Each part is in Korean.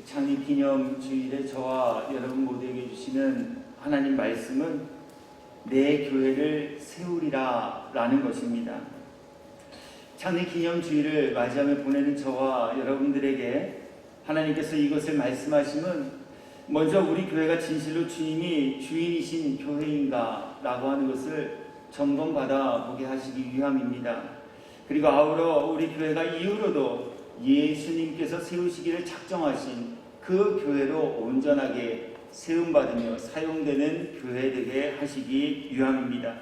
창립기념주일에 저와 여러분 모두에게 주시는 하나님 말씀은 내 교회를 세우리라 라는 것입니다. 창립기념주일을 맞이하며 보내는 저와 여러분들에게 하나님께서 이것을 말씀하시면 먼저 우리 교회가 진실로 주님이 주인이신 교회인가 라고 하는 것을 점검받아 보게 하시기 위함입니다. 그리고 아울러 우리 교회가 이후로도 예수님께서 세우시기를 작정하신 그 교회로 온전하게 세움받으며 사용되는 교회 되게 하시기 위함입니다.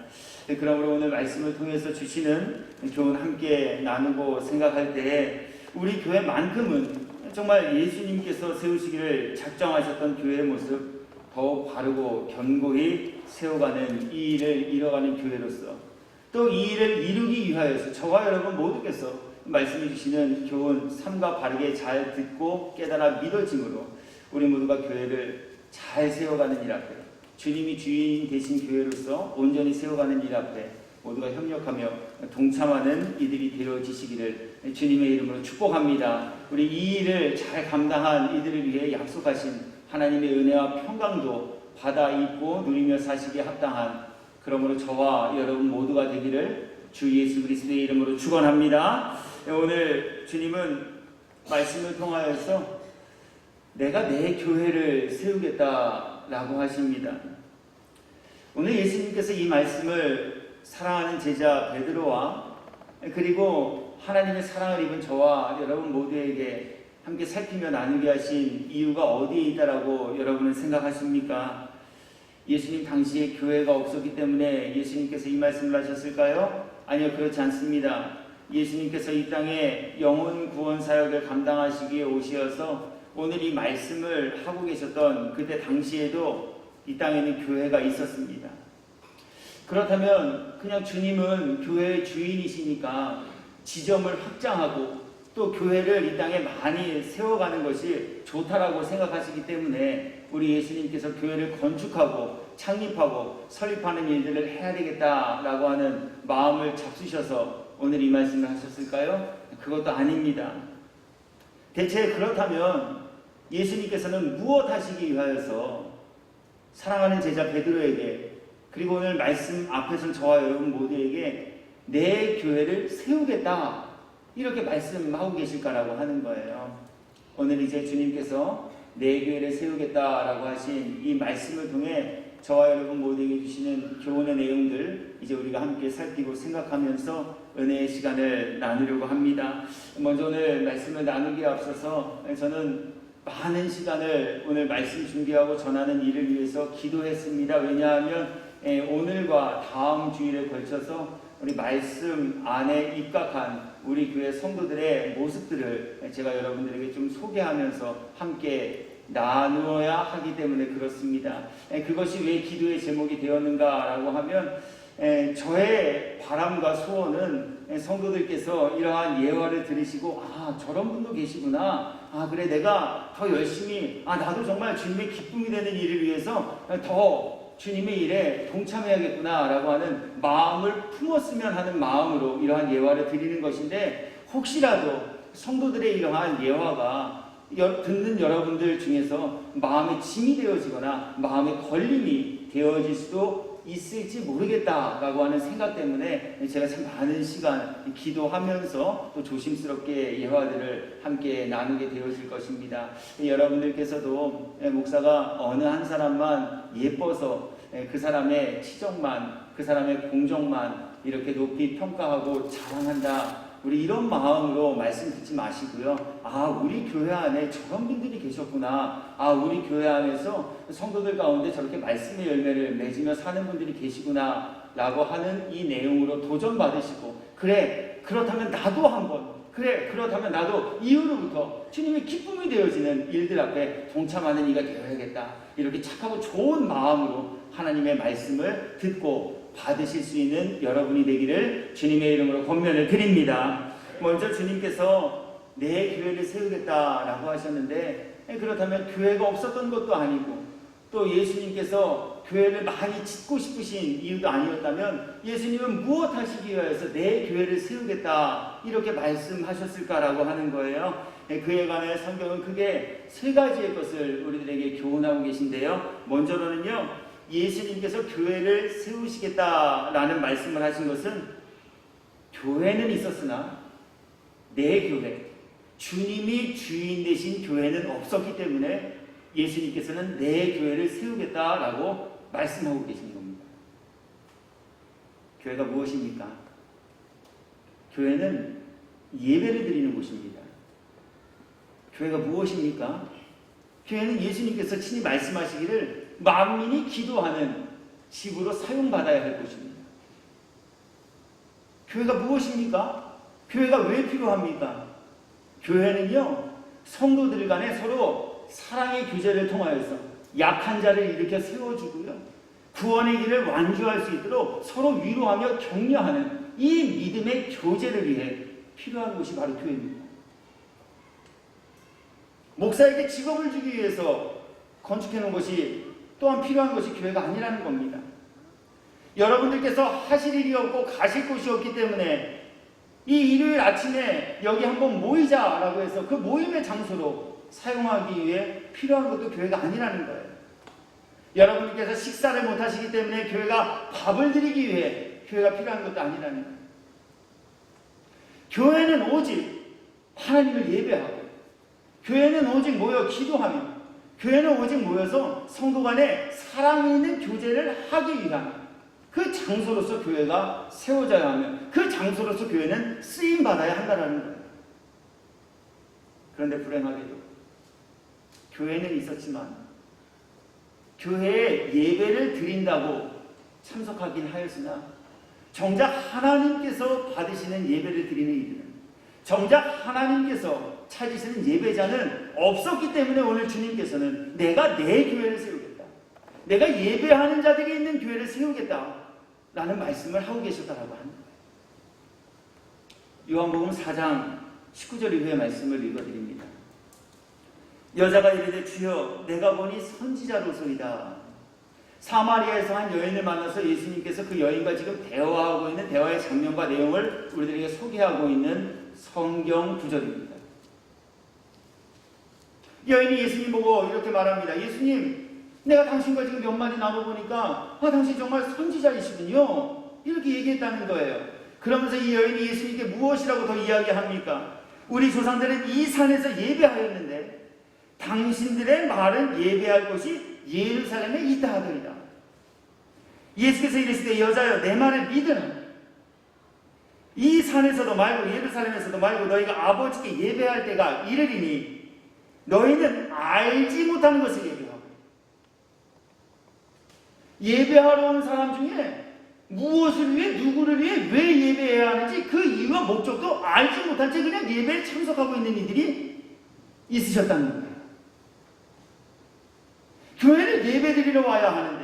그러므로 오늘 말씀을 통해서 주시는 교훈 함께 나누고 생각할 때에 우리 교회만큼은 정말 예수님께서 세우시기를 작정하셨던 교회의 모습 더욱 바르고 견고히 세워가는 이 일을 이뤄가는 교회로서 또 이 일을 이루기 위하여서 저와 여러분 모두께서 말씀해 주시는 교훈 삶과 바르게 잘 듣고 깨달아 믿어짐으로 우리 모두가 교회를 잘 세워가는 일 앞에 주님이 주인 되신 교회로서 온전히 세워가는 일 앞에 모두가 협력하며 동참하는 이들이 되어지시기를 주님의 이름으로 축복합니다. 우리 이 일을 잘 감당한 이들을 위해 약속하신 하나님의 은혜와 평강도 받아 입고 누리며 사시기에 합당한 그러므로 저와 여러분 모두가 되기를 주 예수 그리스도의 이름으로 축원합니다. 오늘 주님은 말씀을 통하여서 내가 내 교회를 세우겠다라고 하십니다. 오늘 예수님께서 이 말씀을 사랑하는 제자 베드로와 그리고 하나님의 사랑을 입은 저와 여러분 모두에게 함께 살피며 나누게 하신 이유가 어디에 있다라고 여러분은 생각하십니까? 예수님 당시에 교회가 없었기 때문에 예수님께서 이 말씀을 하셨을까요? 아니요, 그렇지 않습니다. 예수님께서 이 땅에 영혼 구원 사역을 감당하시기에 오시어서 오늘 이 말씀을 하고 계셨던 그때 당시에도 이 땅에는 교회가 있었습니다. 그렇다면 그냥 주님은 교회의 주인이시니까 지점을 확장하고 또 교회를 이 땅에 많이 세워가는 것이 좋다라고 생각하시기 때문에 우리 예수님께서 교회를 건축하고 창립하고 설립하는 일들을 해야 되겠다라고 하는 마음을 잡수셔서 오늘 이 말씀을 하셨을까요? 그것도 아닙니다. 대체 그렇다면 예수님께서는 무엇 하시기 위하여서 사랑하는 제자 베드로에게 그리고 오늘 말씀 앞에서 저와 여러분 모두에게 내 교회를 세우겠다 이렇게 말씀하고 계실까라고 하는 거예요. 오늘 이제 주님께서 내 교회를 세우겠다라고 하신 이 말씀을 통해 저와 여러분 모두에게 주시는 교훈의 내용들 이제 우리가 함께 살피고 생각하면서 은혜의 시간을 나누려고 합니다. 먼저 오늘 말씀을 나누기에 앞서서 저는 많은 시간을 오늘 말씀 준비하고 전하는 일을 위해서 기도했습니다. 왜냐하면 오늘과 다음 주일에 걸쳐서 우리 말씀 안에 입각한 우리 교회 성도들의 모습들을 제가 여러분들에게 좀 소개하면서 함께 나누어야 하기 때문에 그렇습니다. 그것이 왜 기도의 제목이 되었는가라고 하면 저의 바람과 소원은 성도들께서 이러한 예화를 들으시고 저런 분도 계시구나. 그래 내가 더 열심히 나도 정말 주님의 기쁨이 되는 일을 위해서 더 주님의 일에 동참해야겠구나 라고 하는 마음을 품었으면 하는 마음으로 이러한 예화를 드리는 것인데 혹시라도 성도들의 이러한 예화가 듣는 여러분들 중에서 마음에 짐이 되어지거나 마음에 걸림이 되어질 수도 있을지 모르겠다라고 하는 생각 때문에 제가 참 많은 시간 기도하면서 또 조심스럽게 예화들을 함께 나누게 되어질 것입니다. 여러분들께서도 목사가 어느 한 사람만 예뻐서 그 사람의 치적만, 그 사람의 공적만 이렇게 높이 평가하고 자랑한다. 우리 이런 마음으로 말씀 듣지 마시고요. 우리 교회 안에 저런 분들이 계셨구나. 우리 교회 안에서 성도들 가운데 저렇게 말씀의 열매를 맺으며 사는 분들이 계시구나. 라고 하는 이 내용으로 도전받으시고, 그래, 그렇다면 나도 한번, 그래, 그렇다면 나도 이후로부터 주님의 기쁨이 되어지는 일들 앞에 동참하는 이가 되어야겠다. 이렇게 착하고 좋은 마음으로 하나님의 말씀을 듣고 받으실 수 있는 여러분이 되기를 주님의 이름으로 권면을 드립니다. 먼저 주님께서 내 교회를 세우겠다라고 하셨는데 그렇다면 교회가 없었던 것도 아니고 또 예수님께서 교회를 많이 짓고 싶으신 이유도 아니었다면 예수님은 무엇 하시기 위해서 내 교회를 세우겠다 이렇게 말씀하셨을까라고 하는 거예요. 그에 관해 성경은 크게 세 가지의 것을 우리들에게 교훈하고 계신데요. 먼저로는요, 예수님께서 교회를 세우시겠다라는 말씀을 하신 것은 교회는 있었으나 내 교회, 주님이 주인 되신 교회는 없었기 때문에 예수님께서는 내 교회를 세우겠다라고 말씀하고 계신 겁니다. 교회가 무엇입니까? 교회는 예배를 드리는 곳입니다. 교회가 무엇입니까? 교회는 예수님께서 친히 말씀하시기를 만민이 기도하는 집으로 사용받아야 할 곳입니다. 교회가 무엇입니까? 교회가 왜 필요합니까? 교회는요, 성도들 간에 서로 사랑의 교제를 통하여서 약한 자를 일으켜 세워주고요, 구원의 길을 완주할 수 있도록 서로 위로하며 격려하는 이 믿음의 교제를 위해 필요한 곳이 바로 교회입니다. 목사에게 직업을 주기 위해서 건축해 놓은 것이 또한 필요한 것이 교회가 아니라는 겁니다. 여러분들께서 하실 일이 없고 가실 곳이 없기 때문에 이 일요일 아침에 여기 한번 모이자라고 해서 그 모임의 장소로 사용하기 위해 필요한 것도 교회가 아니라는 거예요. 여러분들께서 식사를 못 하시기 때문에 교회가 밥을 드리기 위해 교회가 필요한 것도 아니라는 거예요. 교회는 오직 하나님을 예배하고, 교회는 오직 모여 기도하며, 교회는 오직 모여서 성도 간에 사랑 있는 교제를 하기 위한 그 장소로서 교회가 세워져야 하며, 그 장소로서 교회는 쓰임받아야 한다는 거예요. 그런데 불행하게도 교회는 있었지만 교회에 예배를 드린다고 참석하긴 하였으나 정작 하나님께서 받으시는 예배를 드리는 이들은, 정작 하나님께서 찾으시는 예배자는 없었기 때문에 오늘 주님께서는 내가 내 교회를 세우겠다, 내가 예배하는 자들이 있는 교회를 세우겠다 라는 말씀을 하고 계셨다라고 합니다. 요한복음 4장 19절 이후의 말씀을 읽어드립니다. 여자가 이르되 주여 내가 보니 선지자로소이다. 사마리아에서 한 여인을 만나서 예수님께서 그 여인과 지금 대화하고 있는 대화의 장면과 내용을 우리들에게 소개하고 있는 성경 구절입니다. 여인이 예수님 보고 이렇게 말합니다. 예수님, 내가 당신과 지금 몇 마디 나눠보니까 당신 정말 선지자이시군요. 이렇게 얘기했다는 거예요. 그러면서 이 여인이 예수님께 무엇이라고 더 이야기합니까? 우리 조상들은 이 산에서 예배하였는데 당신들의 말은 예배할 곳이 예루살렘에 있다 하더이다. 예수께서 이르시되 여자여 내 말을 믿으라. 이 산에서도 말고 예루살렘에서도 말고 너희가 아버지께 예배할 때가 이르리니 너희는 알지 못하는 것을 예배하고, 예배하러 온 사람 중에 무엇을 위해, 누구를 위해, 왜 예배해야 하는지 그 이유와 목적도 알지 못한 채 그냥 예배에 참석하고 있는 이들이 있으셨다는 거예요. 교회를 예배드리러 와야 하는데,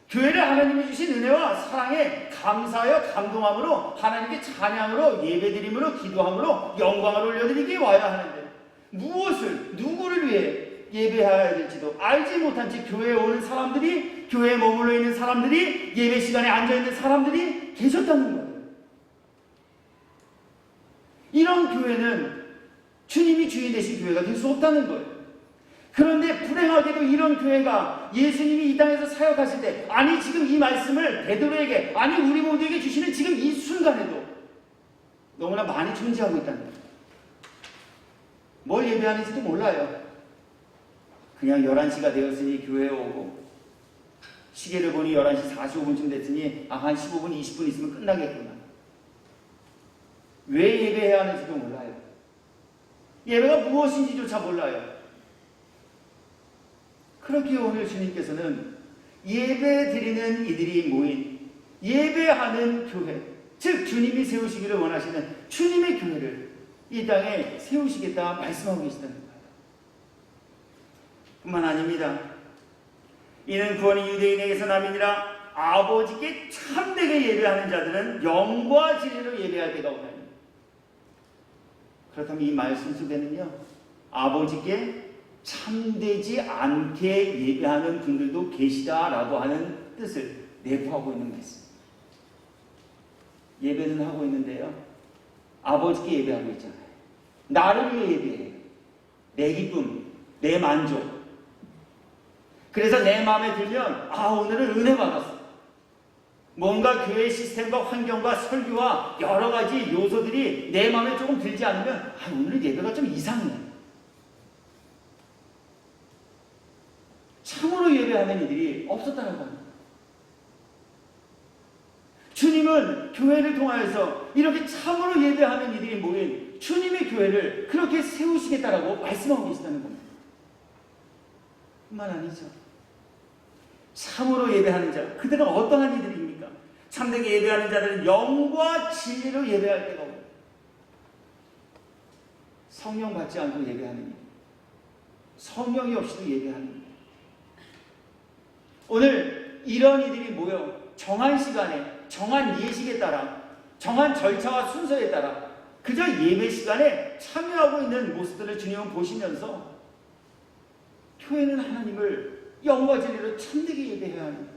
교회를 하나님이 주신 은혜와 사랑에 감사하여 감동함으로 하나님께 찬양으로 예배드림으로 기도함으로 영광을 올려드리기 와야 하는데, 무엇을, 누구를 위해 예배해야 될지도 알지 못한 채 교회에 오는 사람들이, 교회에 머물러 있는 사람들이, 예배 시간에 앉아있는 사람들이 계셨다는 거예요. 이런 교회는 주님이 주인 되신 교회가 될 수 없다는 거예요. 그런데 불행하게도 이런 교회가 예수님이 이 땅에서 사역하실 때, 아니 지금 이 말씀을 베드로에게, 아니 우리 모두에게 주시는 지금 이 순간에도 너무나 많이 존재하고 있다는 거예요. 뭘 예배하는지도 몰라요. 그냥 11시가 되었으니 교회에 오고, 시계를 보니 11시 45분쯤 됐으니 한 15분 20분 있으면 끝나겠구나. 왜 예배해야 하는지도 몰라요. 예배가 무엇인지조차 몰라요. 그렇기에 오늘 주님께서는 예배 드리는 이들이 모인 예배하는 교회, 즉 주님이 세우시기를 원하시는 주님의 교회를 이 땅에 세우시겠다 말씀하고 계시다는 거예요. 뿐만 아닙니다. 이는 구원이 유대인에게서 남이니라 아버지께 참되게 예배하는 자들은 영과 진리로 예배할 때가 오나니. 그렇다면 이 말씀 속에는요, 아버지께 참되지 않게 예배하는 분들도 계시다라고 하는 뜻을 내포하고 있는 말씀. 예배는 하고 있는데요, 아버지께 예배하고 있잖아요. 나를 위해 예배해요. 내 기쁨, 내 만족. 그래서 내 마음에 들면 오늘은 은혜 받았어. 뭔가 교회 시스템과 환경과 설교와 여러 가지 요소들이 내 마음에 조금 들지 않으면 오늘 예배가 좀 이상해. 참으로 예배하는 이들이 없었다는 겁니다. 주님은 교회를 통하여서 이렇게 참으로 예배하는 이들이 모인 주님의 교회를 그렇게 세우시겠다라고 말씀하고 계시다는 겁니다. 뿐만 아니죠. 참으로 예배하는 자, 그들은 어떠한 이들입니까? 참되게 예배하는 자들은 영과 진리로 예배할 때가 옵니다. 성령 받지 않고 예배하는 일, 성령이 없이도 예배하는 일. 오늘 이런 이들이 모여 정한 시간에, 정한 예식에 따라, 정한 절차와 순서에 따라 그저 예배 시간에 참여하고 있는 모습들을 주님은 보시면서 교회는 하나님을 영과 진리로 참되게 예배해야 하는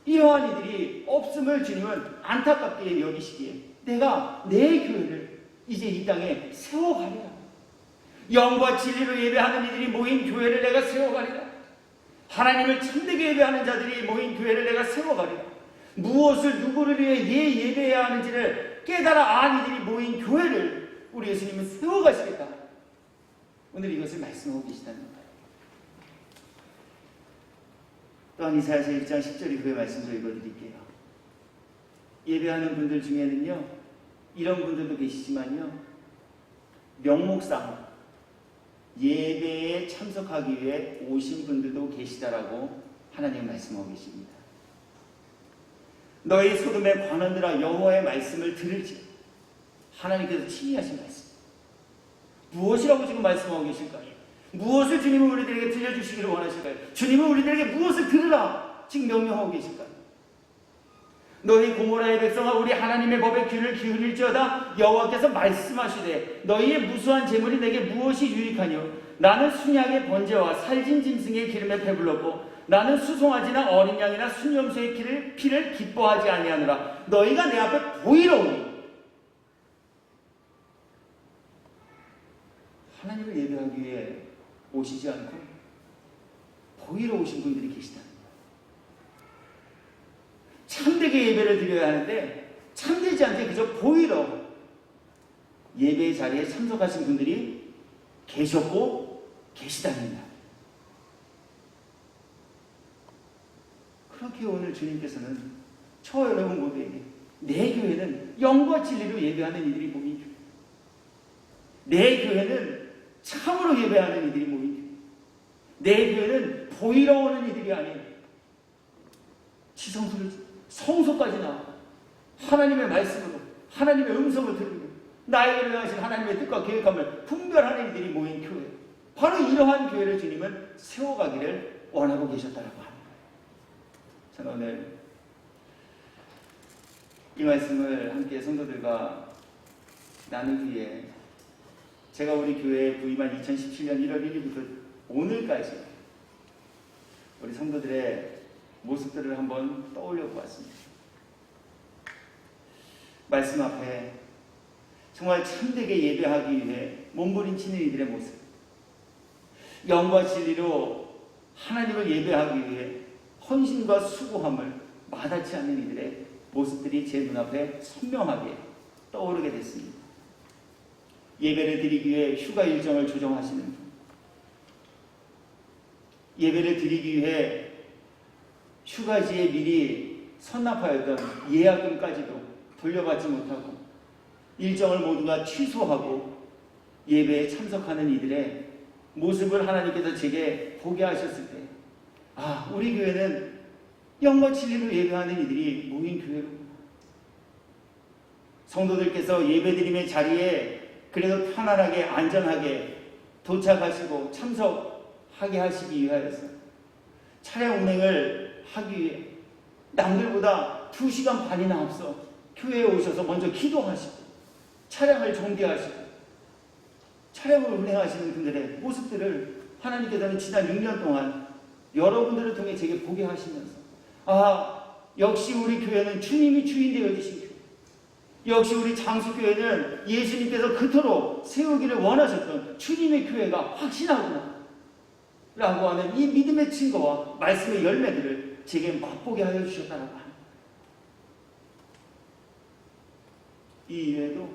이러한 이들이 없음을 주님은 안타깝게 여기시기에 내가 내 교회를 이제 이 땅에 세워가리라. 영과 진리로 예배하는 이들이 모인 교회를 내가 세워가리라. 하나님을 참되게 예배하는 자들이 모인 교회를 내가 세워가리라. 무엇을 누구를 위해 예배해야 하는지를 깨달아 안 이들이 모인 교회를 우리 예수님은 세워가시겠다. 오늘 이것을 말씀하고 계시다는 거예요. 또한 이사야서 1장 10절 이후의 말씀도 읽어드릴게요. 예배하는 분들 중에는요, 이런 분들도 계시지만요, 명목상 예배에 참석하기 위해 오신 분들도 계시다라고 하나님 말씀하고 계십니다. 너희 소돔의 관원들아 여호와의 말씀을 들을지. 하나님께서 친히 하신 말씀. 무엇이라고 지금 말씀하고 계실까요? 무엇을 주님은 우리들에게 들려주시기를 원하실까요? 주님은 우리들에게 무엇을 들으라 지금 명령하고 계실까요? 너희 고모라의 백성아 우리 하나님의 법에 귀를 기울일지어다. 여호와께서 말씀하시되 너희의 무수한 재물이 내게 무엇이 유익하뇨? 나는 순양의 번제와 살진 짐승의 기름에 배불렀고 나는 수송아지나 어린 양이나 순염소의 피를 기뻐하지 아니하노라. 너희가 내 앞에 보이러 오니. 하나님을 예배하기 위해 오시지 않고 보이러 오신 분들이 계시다. 참되게 예배를 드려야 하는데 참되지 않게 그저 보이러 예배의 자리에 참석하신 분들이 계셨고 계시다입니다. 그렇게 오늘 주님께서는 저 여러분 모두에게 내 교회는 영과 진리로 예배하는 이들이 모인 교회, 내 교회는 참으로 예배하는 이들이 모인 교회, 내 교회는 보이러 오는 이들이 아닌 지성소를 성소까지 나와 하나님의 말씀으로 하나님의 음성을 들으며 나에게 명하신 하나님의 뜻과 계획함을 분별하는 이들이 모인 교회, 바로 이러한 교회를 주님은 세워가기를 원하고 계셨다라고 합니다. 저는 오늘 이 말씀을 함께 성도들과 나누기 위해 제가 우리 교회에 부임한 2017년 1월 1일부터 오늘까지 우리 성도들의 모습들을 한번 떠올려 보았습니다. 말씀 앞에 정말 참되게 예배하기 위해 몸부림치는 이들의 모습, 영과 진리로 하나님을 예배하기 위해 헌신과 수고함을 마다치 않는 이들의 모습들이 제 눈앞에 선명하게 떠오르게 됐습니다. 예배를 드리기 위해 휴가 일정을 조정하시는 분, 예배를 드리기 위해 휴가지에 미리 선납하였던 예약금까지도 돌려받지 못하고 일정을 모두가 취소하고 예배에 참석하는 이들의 모습을 하나님께서 제게 보게 하셨을 때, 우리 교회는 영과 진리로 예배하는 이들이 모인 교회로, 성도들께서 예배드림의 자리에 그래도 편안하게 안전하게 도착하시고 참석하게 하시기 위하여서 차량 운행을 하기 위해 남들보다 2시간 반이나 앞서 교회에 오셔서 먼저 기도하시고 차량을 정비하시고 차량을 운행하시는 분들의 모습들을 하나님께서는 지난 6년 동안 여러분들을 통해 제게 보게 하시면서 역시 우리 교회는 주님이 주인 되어 계신 교회, 역시 우리 장수교회는 예수님께서 그토록 세우기를 원하셨던 주님의 교회가 확신하구나 라고 하는 이 믿음의 증거와 말씀의 열매들을 제게 맛보게 하여 주셨다라고 합니다. 이 이외에도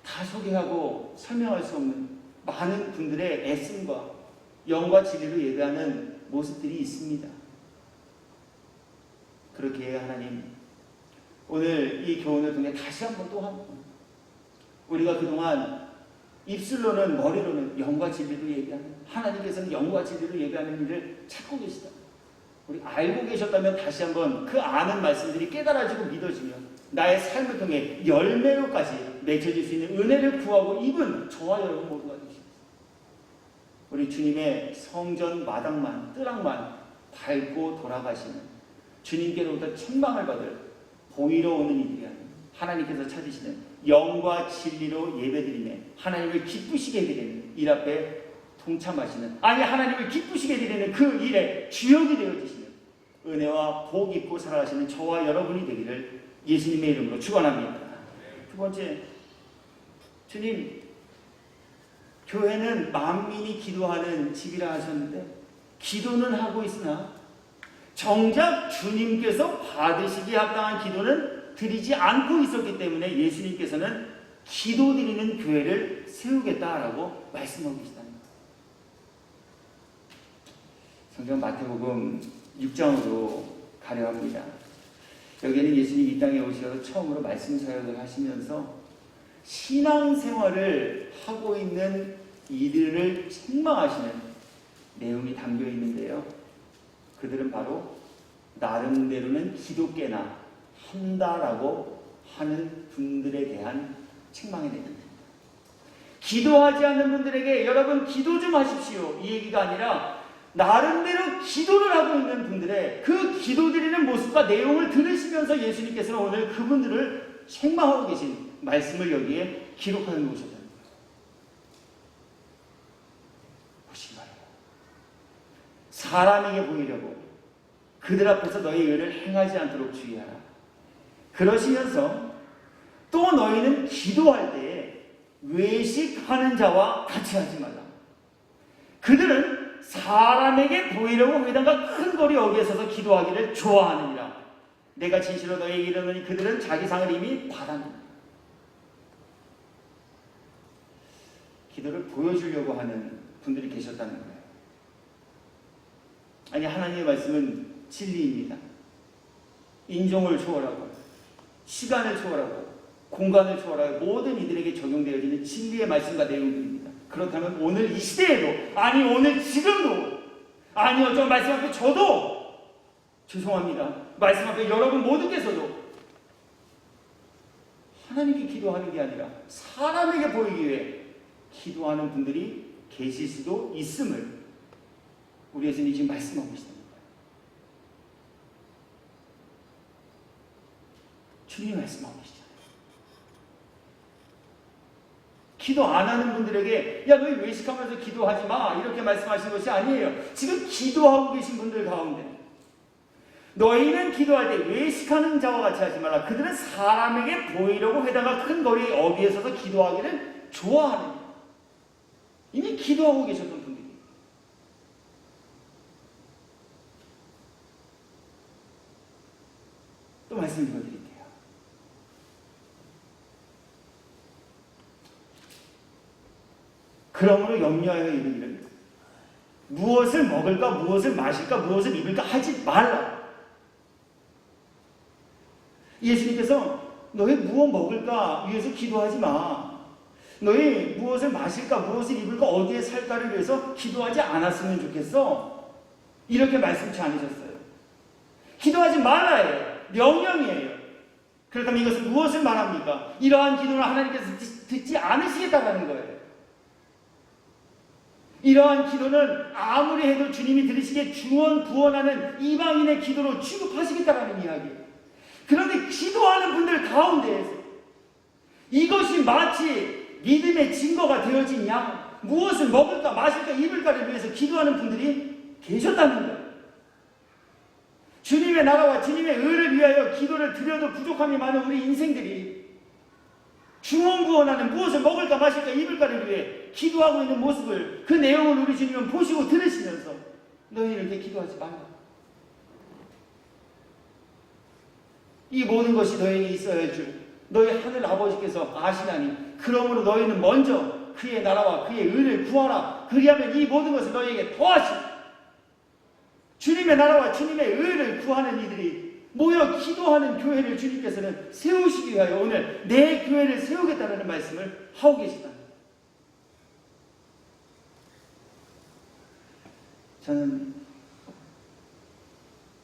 다 소개하고 설명할 수 없는 많은 분들의 애씀과 영과 진리로 예배하는 모습들이 있습니다. 그렇게 하나님, 오늘 이 교훈을 통해 다시 한번 또 한 번 우리가 그동안 입술로는 머리로는 영과 진리로 예배하는, 하나님께서는 영과 진리로 예배하는 일을 찾고 계시다. 우리 알고 계셨다면 다시 한번 그 아는 말씀들이 깨달아지고 믿어지며 나의 삶을 통해 열매로까지 맺혀질 수 있는 은혜를 구하고 입은 저와 여러분 모두가 되십니다. 우리 주님의 성전 마당만, 뜰락만 밟고 돌아가시는 주님께로부터 책망을 받을 보이러 오는 이들이 아닌 하나님께서 찾으시는 영과 진리로 예배드리며 하나님을 기쁘시게 해드리는 일 앞에 동참하시는, 아니 하나님을 기쁘시게 해드리는 그 일에 주역이 되어주시는 은혜와 복 입고 살아가시는 저와 여러분이 되기를 예수님의 이름으로 축원합니다. 두 번째, 주님, 교회는 만민이 기도하는 집이라 하셨는데 기도는 하고 있으나 정작 주님께서 받으시기에 합당한 기도는 드리지 않고 있었기 때문에 예수님께서는 기도드리는 교회를 세우겠다라고 말씀하고 계시다는 거예요. 성경 마태복음 6장으로 가려 합니다. 여기에는 예수님이 이 땅에 오셔서 처음으로 말씀 사역을 하시면서 신앙생활을 하고 있는 이들을 책망하시는 내용이 담겨 있는데요. 그들은 바로 나름대로는 기독계나 한다라고 하는 분들에 대한 책망의 내용입니다. 기도하지 않는 분들에게 여러분 기도 좀 하십시오, 이 얘기가 아니라 나름대로 기도를 하고 있는 분들의 그 기도드리는 모습과 내용을 들으시면서 예수님께서는 오늘 그분들을 책망하고 계신 말씀을 여기에 기록하는 것이었다는 거예요. 보시기 바랍니다. 사람에게 보이려고 그들 앞에서 너희 의를 행하지 않도록 주의하라. 그러시면서 또 너희는 기도할 때에 외식하는 자와 같이 하지 말라. 그들은 사람에게 보이려고 회당과 큰 거리 어귀에 서서 기도하기를 좋아하느니라. 내가 진실로 너희에게 이르노니 그들은 자기 상을 이미 받았느니라. 기도를 보여주려고 하는 분들이 계셨다는 거예요. 아니, 하나님의 말씀은 진리입니다. 인종을 초월하고 시간을 초월하고 공간을 초월하고 모든 이들에게 적용되어지는 진리의 말씀과 내용들입니다. 그렇다면 오늘 이 시대에도, 아니 오늘 지금도, 아니 어떤 말씀 앞에 저도, 죄송합니다, 말씀 앞에 여러분 모두께서도 하나님께 기도하는 게 아니라 사람에게 보이기 위해 기도하는 분들이 계실 수도 있음을 우리 예수님이 지금 말씀하고 계십니다. 주님이 말씀하고 계시잖아요. 기도 안 하는 분들에게 야 너희 외식하면서 기도하지 마 이렇게 말씀하신 것이 아니에요. 지금 기도하고 계신 분들 가운데 너희는 기도할 때 외식하는 자와 같이 하지 말라. 그들은 사람에게 보이려고 회당과 큰 거리 어귀에 서서 기도하기를 좋아하느니라. 이미 기도하고 계셨던 분들이. 또 말씀 읽어드릴게요. 그러므로 염려하여 이르기를 무엇을 먹을까 무엇을 마실까 무엇을 입을까 하지 말라. 예수님께서 너희 무엇 먹을까 위해서 기도하지 마. 너희 무엇을 마실까 무엇을 입을까 어디에 살까를 위해서 기도하지 않았으면 좋겠어. 이렇게 말씀치 않으셨어요. 기도하지 말라예요. 명령이에요. 그렇다면 이것은 무엇을 말합니까? 이러한 기도를 하나님께서 듣지 않으시겠다는 거예요. 이러한 기도는 아무리 해도 주님이 들으시기에 구원하는 이방인의 기도로 취급하시겠다라는 이야기예요. 그런데 기도하는 분들 가운데에서 이것이 마치 믿음의 증거가 되어진 양, 무엇을 먹을까 마실까 입을까를 위해서 기도하는 분들이 계셨다는 거예요. 주님의 나라와 주님의 의를 위하여 기도를 드려도 부족함이 많은 우리 인생들이 중원구원하는 무엇을 먹을까 마실까 입을까를 위해 기도하고 있는 모습을, 그 내용을 우리 주님은 보시고 들으시면서 너희는 이렇게 기도하지 말라. 이 모든 것이 너희에게 있어야 할 줄 너희 하늘 아버지께서 아시나니 그러므로 너희는 먼저 그의 나라와 그의 의를 구하라. 그리하면 이 모든 것을 너희에게 더하시라. 주님의 나라와 주님의 의를 구하는 이들이 모여 기도하는 교회를 주님께서는 세우시기 위하여 오늘 내 교회를 세우겠다는 말씀을 하고 계시다. 저는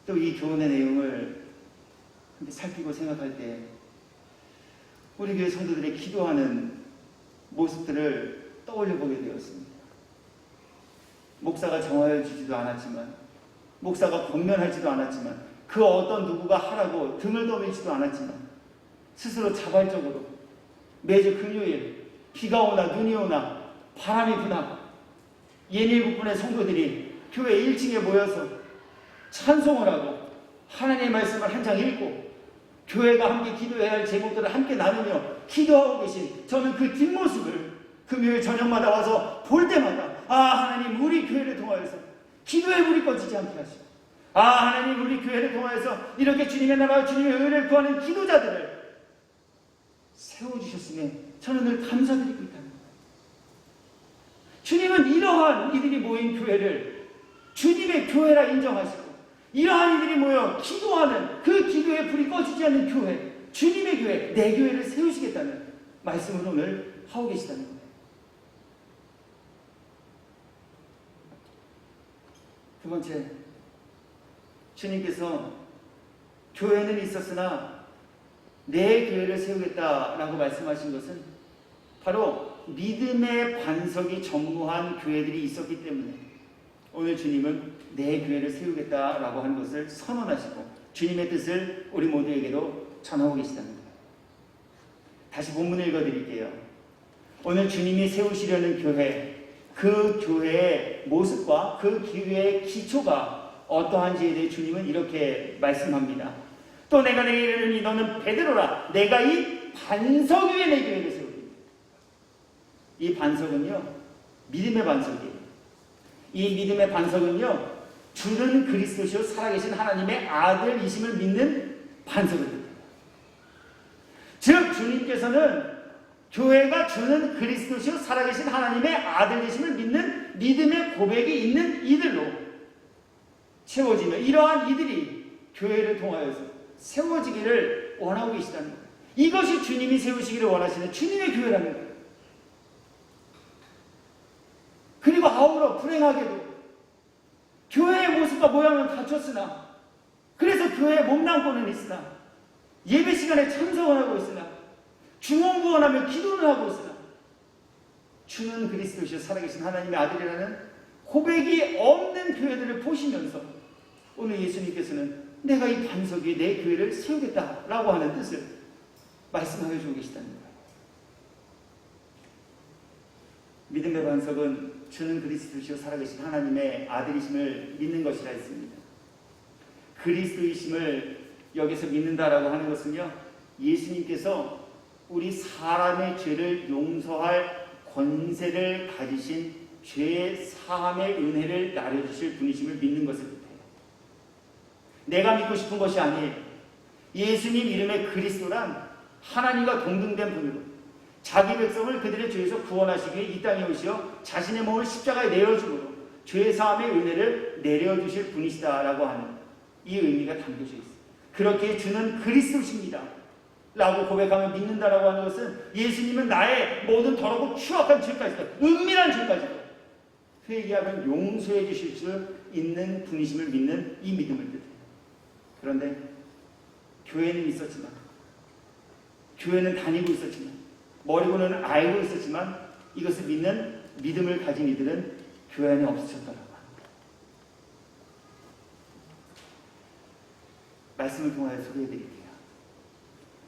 또 이 교훈의 내용을 살피고 생각할 때 우리 교회 성도들의 기도하는 모습들을 떠올려 보게 되었습니다. 목사가 정하여 주지도 않았지만, 목사가 권면하지도 않았지만, 그 어떤 누구가 하라고 등을 떠밀지도 않았지만 스스로 자발적으로 매주 금요일 비가 오나 눈이 오나 바람이 부나 예닐국분의 성도들이 교회 1층에 모여서 찬송을 하고 하나님의 말씀을 한 장 읽고 교회가 함께 기도해야 할 제목들을 함께 나누며 기도하고 계신 저는 그 뒷모습을 금요일 저녁마다 와서 볼 때마다 하나님 우리 교회를 통하여서 기도의 불이 꺼지지 않게 하시고 하나님 우리 교회를 통하여서 이렇게 주님의 나라와 주님의 의를 구하는 기도자들을 세워주셨으면 저는 늘 감사드리고 있다는 거예요. 주님은 이러한 이들이 모인 교회를 주님의 교회라 인정하시고 이러한 이들이 모여 기도하는 그 기도의 불이 꺼지지 않는 교회, 주님의 교회, 내 교회를 세우시겠다는 말씀을 오늘 하고 계시다는 거예요. 두 번째, 주님께서 교회는 있었으나 내 교회를 세우겠다라고 말씀하신 것은 바로 믿음의 반석이 전무한 교회들이 있었기 때문에 오늘 주님은 내 교회를 세우겠다라고 하는 것을 선언하시고 주님의 뜻을 우리 모두에게도 전하고 계시다는 거예요. 다시 본문을 읽어드릴게요. 오늘 주님이 세우시려는 교회, 그 교회의 모습과 그 교회의 기초가 어떠한지에 대해 주님은 이렇게 말씀합니다. 또 내가 내게 이르노니 너는 베드로라. 내가 이 반석 위에 내 교회를 세우리라. 이 반석은요, 믿음의 반석이에요. 이 믿음의 반석은요, 주는 그리스도시요 살아계신 하나님의 아들이심을 믿는 반석을 뜻합니다. 즉 주님께서는 교회가 주는 그리스도시요 살아계신 하나님의 아들이심을 믿는 믿음의 고백이 있는 이들로 채워지며 이러한 이들이 교회를 통하여서 세워지기를 원하고 계시다는 거예요. 이것이 주님이 세우시기를 원하시는 주님의 교회라는 거예요. 그리고 아울러 불행하게도 교회의 모습과 모양은 갖췄으나, 그래서 교회에 몸담고는 있으나, 예배 시간에 참석을 하고 있으나, 중원구원하며 기도를 하고 있으나 주는 그리스도시요 살아계신 하나님의 아들이라는 고백이 없는 교회들을 보시면서 오늘 예수님께서는 내가 이 반석 위에 내 교회를 세우겠다라고 하는 뜻을 말씀하여 주고 계시다는 거예요. 믿음의 반석은 주는 그리스도시요 살아계신 하나님의 아들이심을 믿는 것이라 했습니다. 그리스도이심을 여기서 믿는다라고 하는 것은요, 예수님께서 우리 사람의 죄를 용서할 권세를 가지신 죄 사함의 은혜를 나눠주실 분이심을 믿는 것을 뜻해요. 내가 믿고 싶은 것이 아니에요. 예수님 이름의 그리스도란 하나님과 동등된 분으로 자기 백성을 그들의 죄에서 구원하시기 위해 이 땅에 오시어 자신의 몸을 십자가에 내어줌으로 죄 사함의 은혜를 내려주실 분이시다라고 하는 이 의미가 담겨져 있어요. 그렇게 주는 그리스도십니다 라고 고백하며 믿는다라고 하는 것은 예수님은 나의 모든 더럽고 추악한 죄까지도, 은밀한 죄까지도 회개하면 용서해 주실 수 있는 분이심을 믿는 이 믿음을 뜻해요. 그런데 교회는 있었지만, 교회는 다니고 있었지만, 머리로는 알고 있었지만 이것을 믿는 믿음을 가진 이들은 교회 안에 없으셨다라고 합니다. 말씀을 통하여 소개해드릴게요.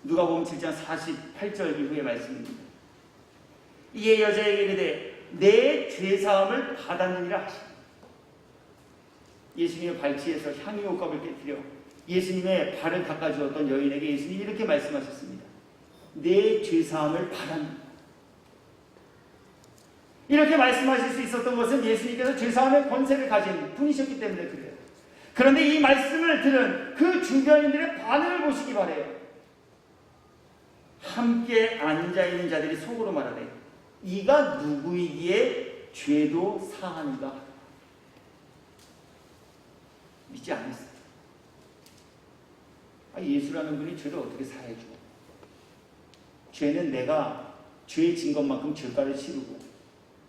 누가복음 7장 48절 이후의 말씀입니다. 이에 여자에게 이르되 내 죄사함을 받았느니라 하십니다. 예수님의 발치에서 향유옥합을 깨뜨려 예수님의 발을 닦아주었던 여인에게 예수님이 이렇게 말씀하셨습니다. 내 죄사함을 받았느니라. 이렇게 말씀하실 수 있었던 것은 예수님께서 죄사함의 권세를 가진 분이셨기 때문에 그래요. 그런데 이 말씀을 들은 그 주변인들의 반응을 보시기 바래요. 함께 앉아있는 자들이 속으로 말하되 이가 누구이기에 죄도 사하는가? 믿지 않았어요. 예수라는 분이 죄를 어떻게 사해줘? 죄는 내가 죄 진 것만큼 죄가를 치르고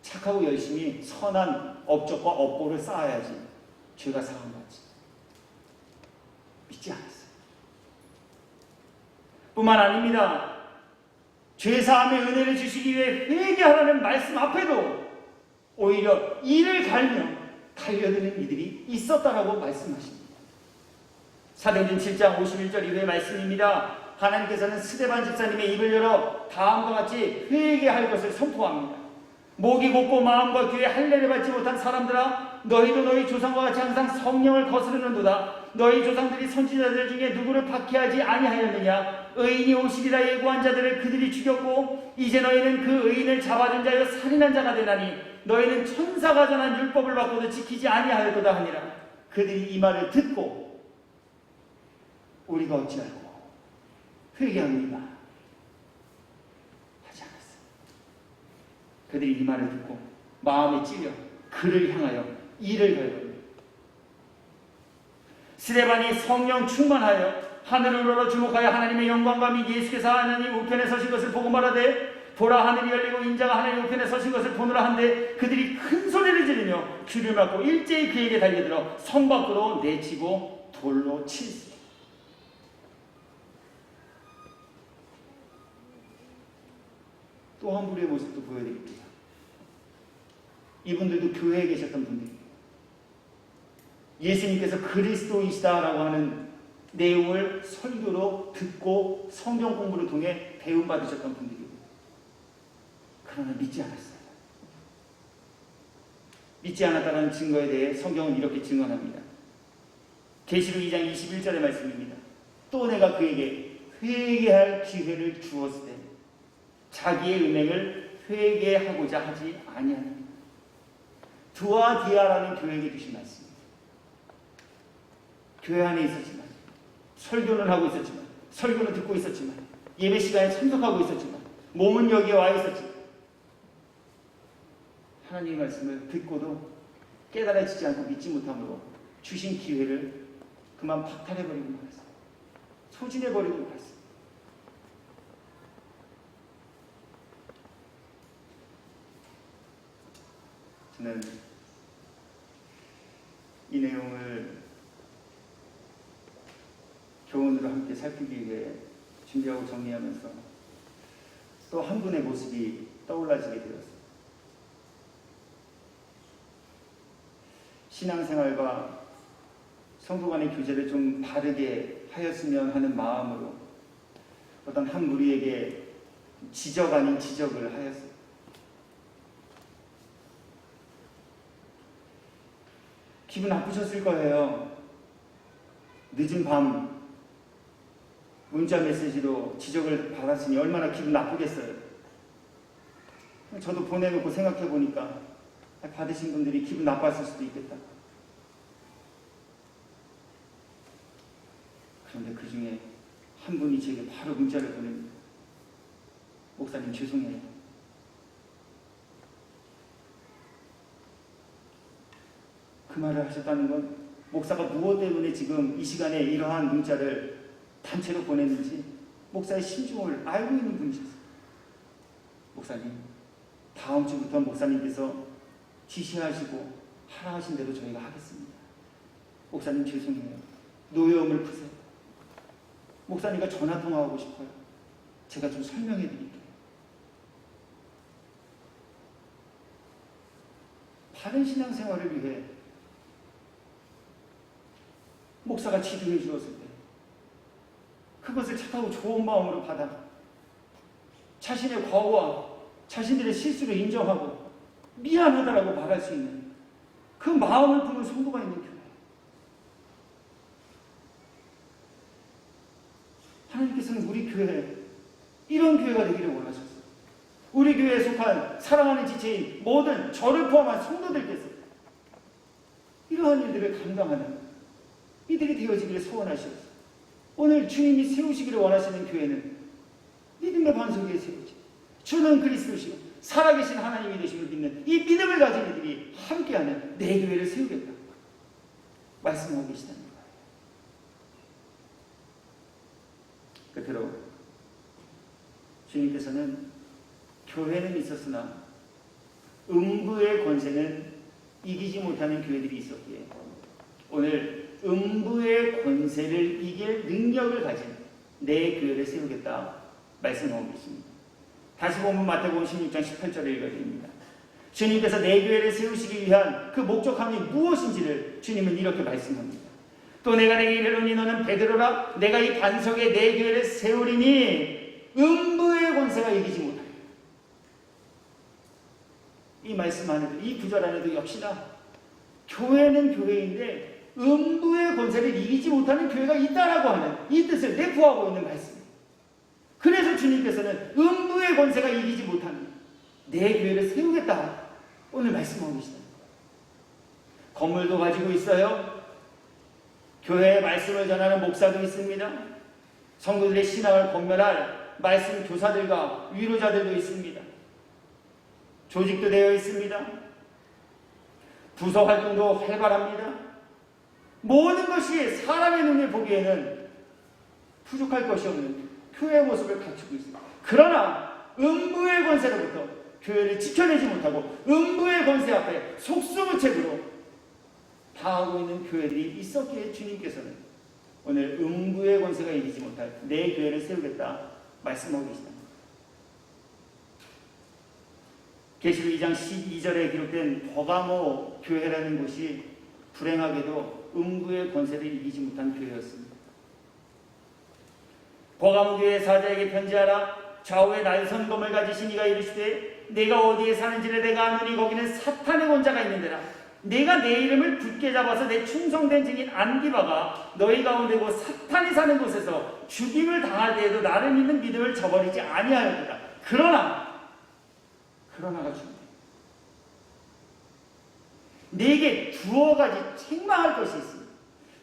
착하고 열심히 선한 업적과 업보를 쌓아야지 죄가 사한 거지. 믿지 않았어요. 뿐만 아닙니다. 죄사함의 은혜를 주시기 위해 회개하라는 말씀 앞에도 오히려 이를 갈며 달려드는 이들이 있었다라고 말씀하십니다. 사도행전 7장 51절 이후의 말씀입니다. 하나님께서는 스데반 집사님의 입을 열어 다음과 같이 회개할 것을 선포합니다. 목이 곧고 마음과 귀에 할례를 받지 못한 사람들아, 너희도 너희 조상과 같이 항상 성령을 거스르는도다. 너희 조상들이 선지자들 중에 누구를 박해하지 아니하였느냐? 의인이 오시리라 예고한 자들을 그들이 죽였고 이제 너희는 그 의인을 잡아준 자여 살인한 자가 되나니 너희는 천사가 전한 율법을 받고도 지키지 아니하였도다 하니라. 그들이 이 말을 듣고 우리가 어찌할꼬 회개합니다 하지 않았어요. 그들이 이 말을 듣고 마음에 찔려 그를 향하여 이를 걸고 스데반이 성령 충만하여 하늘을 열어 주목하여 하나님의 영광과 및 예수께서 하나님 우편에 서신 것을 보고 말하되 보라 하늘이 열리고 인자가 하나님 우편에 서신 것을 보느라 한데 그들이 큰 소리를 지르며 귀를 막고 일제히 그에게 달려들어 성 밖으로 내치고 돌로 칠세. 또 한 부류의 모습도 보여드립니다. 이분들도 교회에 계셨던 분들입니다. 예수님께서 그리스도이시다라고 하는 내용을 설교로 듣고 성경 공부를 통해 배움받으셨던 분들이고, 그러나 믿지 않았어요. 믿지 않았다는 증거에 대해 성경은 이렇게 증언합니다. 계시록 2장 21절의 말씀입니다. 또 내가 그에게 회개할 기회를 주었을 때 자기의 음행을 회개하고자 하지 아니하느니라. 두아디아라는 교회에게 주신 말씀입니다. 교회 안에 있었지만, 설교는 하고 있었지만, 설교는 듣고 있었지만, 예배 시간에 참석하고 있었지만, 몸은 여기에 와 있었지만, 하나님의 말씀을 듣고도 깨달아지지 않고 믿지 못함으로 주신 기회를 그만 박탈해버리고 말았어요. 소진해버리고 말았어요. 저는 이 내용을 교훈으로 함께 살피기 위해 준비하고 정리하면서 또 한 분의 모습이 떠올라지게 되었습니다. 신앙생활과 성도 간의 교제를 좀 바르게 하였으면 하는 마음으로 어떤 한 무리에게 지적 아닌 지적을 하였습니다. 기분 나쁘셨을 거예요. 늦은 밤 문자 메시지로 지적을 받았으니 얼마나 기분 나쁘겠어요. 저도 보내놓고 생각해 보니까 받으신 분들이 기분 나빴을 수도 있겠다. 그런데 그 중에 한 분이 제게 바로 문자를 보냅니다. 목사님 죄송해요. 그 말을 하셨다는 건 목사가 무엇 때문에 지금 이 시간에 이러한 문자를 단체로 보냈는지 목사의 심중을 알고 있는 분이셨어요. 목사님, 다음 주부터 목사님께서 지시하시고 하라 하신 대로 저희가 하겠습니다. 목사님 죄송해요. 노여움을 푸세요. 목사님과 전화통화하고 싶어요. 제가 좀 설명해 드릴게요. 바른 신앙생활을 위해 목사가 지도해 주었을 때 그것을 착하고 좋은 마음으로 받아 자신의 과오와 자신들의 실수를 인정하고 미안하다라고 말할 수 있는 그 마음을 품은 성도가 있는 교회. 하나님께서는 우리 교회 이런 교회가 되기를 원하셨어요. 우리 교회에 속한 사랑하는 지체인 모든 저를 포함한 성도들께서 이러한 일들을 감당하는 이들이 되어지기를 소원하시옵소서. 오늘 주님이 세우시기를 원하시는 교회는 믿음의 반석 위에 세우지, 주는 그리스도시요 살아계신 하나님이 되심을 믿는 이 믿음을 가진 이들이 함께하는 내 교회를 세우겠다 말씀하고 계시다는 거예요. 끝으로 주님께서는 교회는 있었으나 음부의 권세는 이기지 못하는 교회들이 있었기에 오늘 음부의 권세를 이길 능력을 가진 내 교회를 세우겠다 말씀하고 계십니다. 다시 보면 마태복음 16장 18절을 읽어드립니다. 주님께서 내 교회를 세우시기 위한 그 목적함이 무엇인지를 주님은 이렇게 말씀합니다. 또 내가 내게 이르노니 너는 베드로라 내가 이 반석에 내 교회를 세우리니 음부의 권세가 이기지 못하리라. 이 말씀 안에도 이 구절 안에도 역시나 교회는 교회인데 음부의 권세를 이기지 못하는 교회가 있다라고 하는 이 뜻을 내포하고 있는 말씀입니다. 그래서 주님께서는 음부의 권세가 이기지 못하는 내 교회를 세우겠다 오늘 말씀하고 계시다. 건물도 가지고 있어요. 교회의 말씀을 전하는 목사도 있습니다. 성도들의 신앙을 건멸할 말씀 교사들과 위로자들도 있습니다. 조직도 되어 있습니다. 부서 활동도 활발합니다. 모든 것이 사람의 눈에 보기에는 부족할 것이 없는 교회의 모습을 갖추고 있습니다. 그러나 음부의 권세로부터 교회를 지켜내지 못하고 음부의 권세 앞에 속수무책으로 당하고 있는 교회들이 있었기에 주님께서는 오늘 음부의 권세가 이기지 못할 내 교회를 세우겠다 말씀하고 계시다. 계시록 2장 12절에 기록된 버가모 교회라는 곳이 불행하게도 음부의 권세를 이기지 못한 교회였습니다. 버가모 교회 사자에게 편지하라. 좌우에 날선검을 가지신 이가 이르시되 내가 어디에 사는지를 내가 아노니 거기는 사탄의 권자가 있는데라. 내가 내 이름을 굳게 잡아서 내 충성된 증인 안디바가 너희 가운데고 사탄이 사는 곳에서 죽임을 당할 때에도 나를 믿는 믿음을 저버리지 아니하였다. 그러나가 중요해. 내게 두어 가지 책망할 것이 있습니다.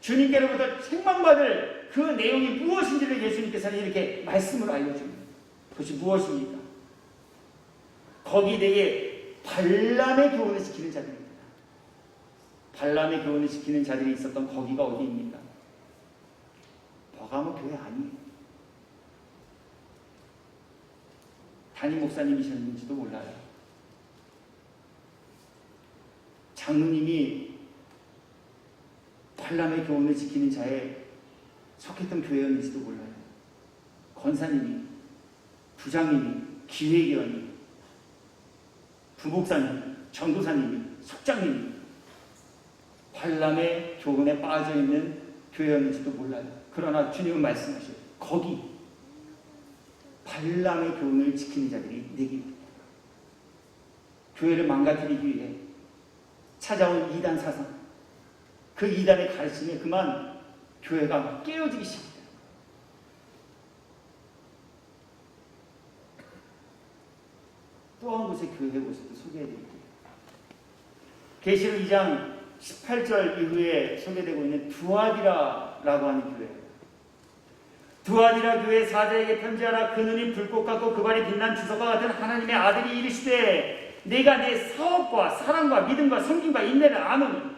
주님께로부터 책망받을 그 내용이 무엇인지를 예수님께서는 이렇게 말씀으로 알려줍니다. 그것이 무엇입니까? 거기 내게 발람의 교훈을 지키는 자들입니다. 발람의 교훈을 지키는 자들이 있었던 거기가 어디입니까? 버가모 교회 아니에요. 담임 목사님이셨는지도 몰라요. 장로님이 발람의 교훈을 지키는 자에 속했던 교회였는지도 몰라요. 권사님이, 부장님이, 기획위원이, 부목사님, 전도사님이, 속장님이 발람의 교훈에 빠져있는 교회였는지도 몰라요. 그러나 주님은 말씀하셔요. 거기 발람의 교훈을 지키는 자들이 내게 있다. 교회를 망가뜨리기 위해 찾아온 이단 사상, 그 이단의 가르침에 그만 교회가 깨어지기 시작합니다. 또 한 곳의 교회의 모습도 소개해드릴게요. 계시록 2장 18절 이후에 소개되고 있는 두아디라라고 하는 교회. 두아디라 교회 사자에게 편지하라. 그 눈이 불꽃 같고 그 발이 빛난 주석과 같은 하나님의 아들이 이르시되 내가 내 사업과 사랑과 믿음과 섬김과 인내를 아노니.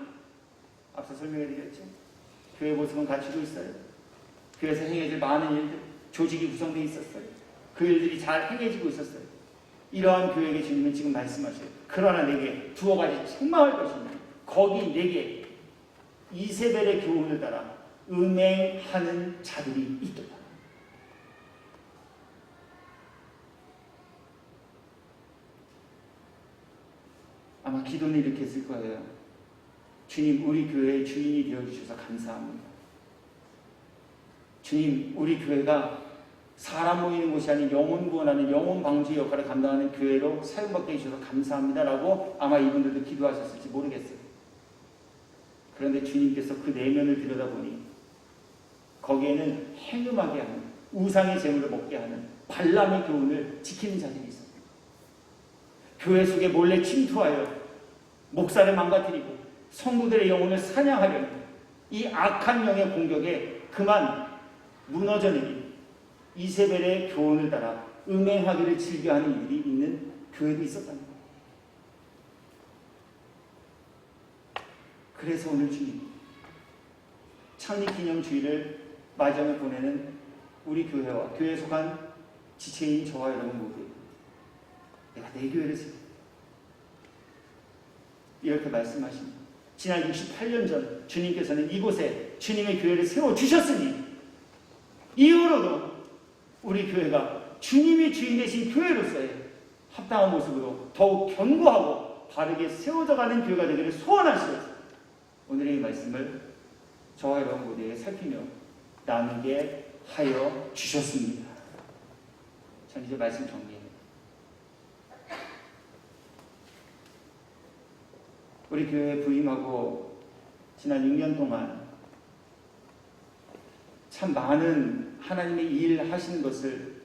앞서 설명해드렸죠. 교회 모습은 갖추고 있어요. 교회에서 행해질 많은 일들, 조직이 구성되어 있었어요. 그 일들이 잘 행해지고 있었어요. 이러한 교회에게 주님은 지금 말씀하셔요. 그러나 내게 두어 가지 책망할 것이니 거기 내게 이세벨의 교훈을 따라 음행하는 자들이 있도다. 아마 기도는 이렇게 했을 거예요. 주님, 우리 교회의 주인이 되어주셔서 감사합니다. 주님, 우리 교회가 사람 모이는 곳이 아닌 영혼 구원하는 영혼 방주 역할을 감당하는 교회로 사용받게 해주셔서 감사합니다라고 아마 이분들도 기도하셨을지 모르겠어요. 그런데 주님께서 그 내면을 들여다보니 거기에는 행음하게 하는, 우상의 재물을 먹게 하는 발람의 교훈을 지키는 자들이 있어요. 교회 속에 몰래 침투하여 목사를 망가뜨리고 성도들의 영혼을 사냥하려는 이 악한 영의 공격에 그만 무너져 내린 이세벨의 교훈을 따라 음행하기를 즐겨하는 일이 있는 교회도 있었다는 거예요. 그래서 오늘 주님 창립기념주일을 마지막에 보내는 우리 교회와 교회에 속한 지체인 저와 여러분 모두 내가 내 교회를 세워 이렇게 말씀하십니다. 지난 68년 전 주님께서는 이곳에 주님의 교회를 세워주셨으니 이후로도 우리 교회가 주님이 주인 되신 교회로서의 합당한 모습으로 더욱 견고하고 바르게 세워져가는 교회가 되기를 소원하시면서 오늘의 이 말씀을 저와 여러분 모두에게 살피며 나누게 하여 주셨습니다. 전 이제 말씀 정리해요. 우리 교회에 부임하고 지난 6년 동안 참 많은 하나님의 일 하시는 것을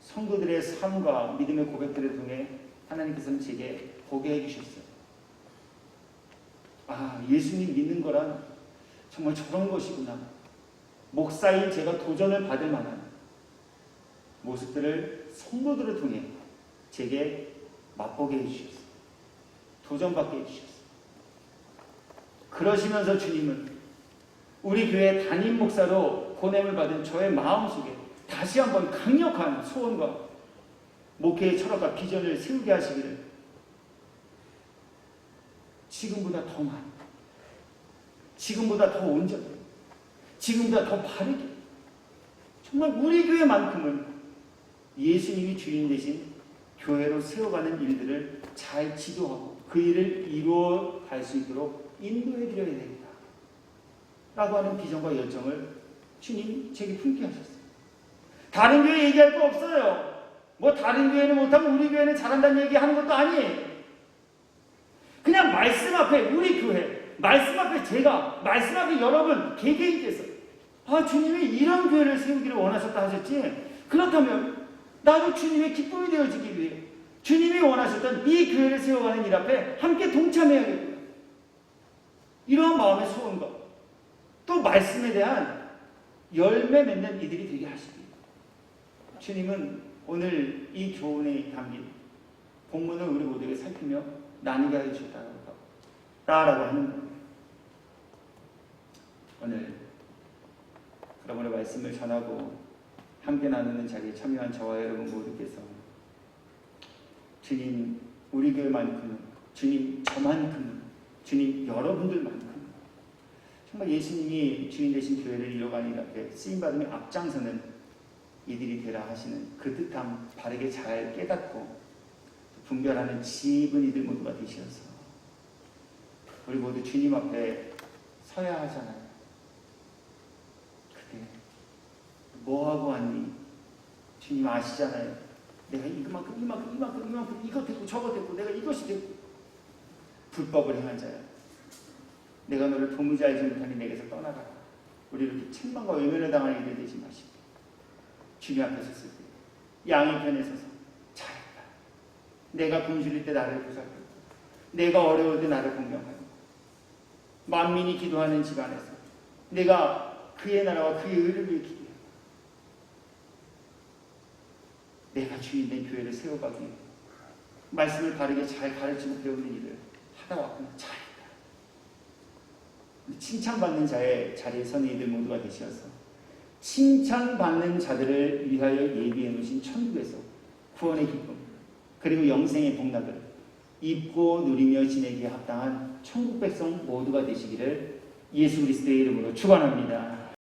성도들의 삶과 믿음의 고백들을 통해 하나님께서는 제게 보게 해주셨어요. 아, 예수님 믿는 거란 정말 저런 것이구나. 목사인 제가 도전을 받을 만한 모습들을 성도들을 통해 제게 맛보게 해주셨어요. 도전받게 해주셨어요. 그러시면서 주님은 우리 교회 담임 목사로 보냄을 받은 저의 마음속에 다시 한번 강력한 소원과 목회의 철학과 비전을 세우게 하시기를 지금보다 더 많이, 지금보다 더 온전히, 지금보다 더 바르게 정말 우리 교회만큼은 예수님이 주인 되신 교회로 세워가는 일들을 잘 지도하고 그 일을 이루어 갈 수 있도록 인도해 드려야 됩니다. 라고 하는 비전과 열정을 주님 제게 품게 하셨어요. 다른 교회 얘기할 거 없어요. 뭐 다른 교회는 못하고 우리 교회는 잘한다는 얘기 하는 것도 아니에요. 그냥 말씀 앞에 우리 교회, 말씀 앞에 제가, 말씀 앞에 여러분 개개인께서 아, 주님이 이런 교회를 세우기를 원하셨다 하셨지. 그렇다면 나도 주님의 기쁨이 되어지기 위해 주님이 원하셨던 이 교회를 세워가는 일 앞에 함께 동참해야겠고요. 이러한 마음의 소원과 또 말씀에 대한 열매 맺는 이들이 되게 하시기 주님은 오늘 이 교훈에 담긴 본문을 우리 모두에게 살피며 나누게 하여 주셨다라고 하는 겁니다. 오늘 여러분의 말씀을 전하고 함께 나누는 자리에 참여한 저와 여러분 모두께서 주님 우리 교회만큼은, 주님 저만큼은, 주님 여러분들만큼은 정말 예수님이 주인 되신 교회를 이뤄가는 일 앞에 쓰임받으며 앞장서는 이들이 되라 하시는 그 뜻함 바르게 잘 깨닫고 분별하는 지혜있는 이들 모두가 되시어서 우리 모두 주님 앞에 서야 하잖아요. 그때 뭐하고 왔니? 주님 아시잖아요. 내가 이만큼 이것 됐고 저것 됐고 내가 이것이 됐고 불법을 행한 자야. 내가 너를 도무지 알지 못하니 내게서 떠나가라. 우리 이렇게 책망과 외면을 당할 일이 되지 마시고 주님 앞에 섰을 때 양의 편에 서서 잘했다. 내가 굶주릴 때 나를 보살펴고 내가 어려울 때 나를 공경하고 만민이 기도하는 집안에서 내가 그의 나라와 그의 의를 위해 기도해 내가 주인된 교회를 세워가기 위해 말씀을 바르게 잘 가르치고 배우는 일을 하다 왔구나. 잘했다. 칭찬받는 자의 자리에 서는 이들 모두가 되셔서 칭찬받는 자들을 위하여 예비해 놓으신 천국에서 구원의 기쁨 그리고 영생의 복락을 입고 누리며 지내기에 합당한 천국 백성 모두가 되시기를 예수 그리스도의 이름으로 축원합니다.